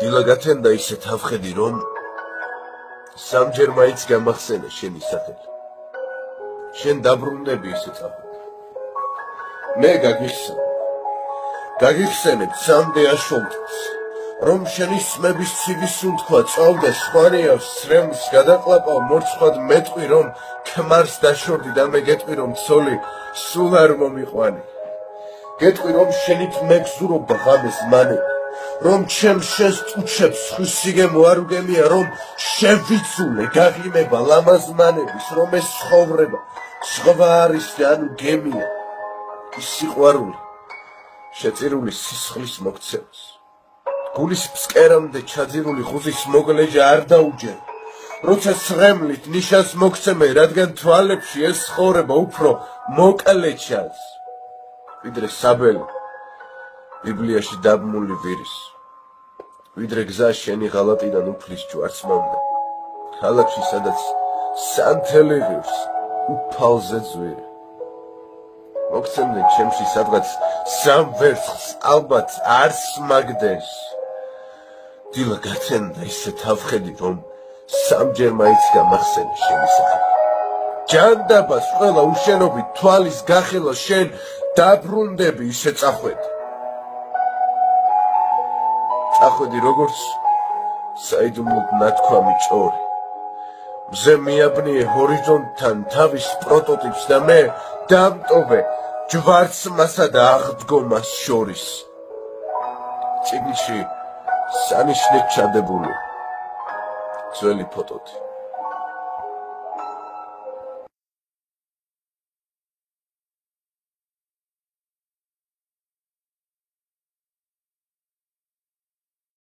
დილაგათენდა ისე თავხედი რომ სამჯერ მაინც გამახსენე შენი სახელი. შენ დაბრუნდები ისე წახვედი. მე გაგიხსენებ სამდე აშოლტს, რომ შენი სმების ცივი სუნთქვა წავდა სხვანიავს სრემს გადაყლაპავ მორცხვად მეტყვი რომ ქმარს დაშორდი და მე გეტყვი რომ ცოლი სულ არ მომიყვანი. გეტყვი რომ შენით მეგზურობა ღამეს მანები, რომ ჩემს შენს ტუჩებს ხუსიგემო არ უგემია, რომ შევიცულე გაღიმება ლამაზმანების, რომ ეს ცხოვრება სხვა არის და ანუ გემია ის სიყვარული შეწირული სისხლის მოქცევას. გულის ფსკერამდე ჩაძირული ხუზის მოგლეჯა არ დაუჯერე, როცა სღემლით ნიშანს მოგცემე, რადგან თვალებში ეს ცხოვრება უფრო მოკლე ჩანს, ვიდრე საბელი ბიბლიაში დაბმული ვირის, ვიდრე გზა შენი ღალატიდან უფლის ჯვარცმამდე, ქალაქში სადაც სანთელი ღირს უფალზე ძვირი. მოგცემდნენ ჩემში სადღაც სამ ვერცხლს ალბათ არს მაგდეს. დილაგათენდა ისე თავხედი რომ სამჯერ მაინც გამახსენე შენი სახელი. ჯანდაბას ყველა უშენობით თვალის გახელა შენ დაბრუნდები ისე წახვედი. წახვედი როგორც საიდუმლოდ ნათქვამი ჭორი. მზე მიაბნიე ჰორიზონტთან თავის პროტოტიპს და მე დამტოვე ჯვარცმასა და აღდგომას შორის. წიგნში სანიშნე ჩადებული ძველი ფოტოთი.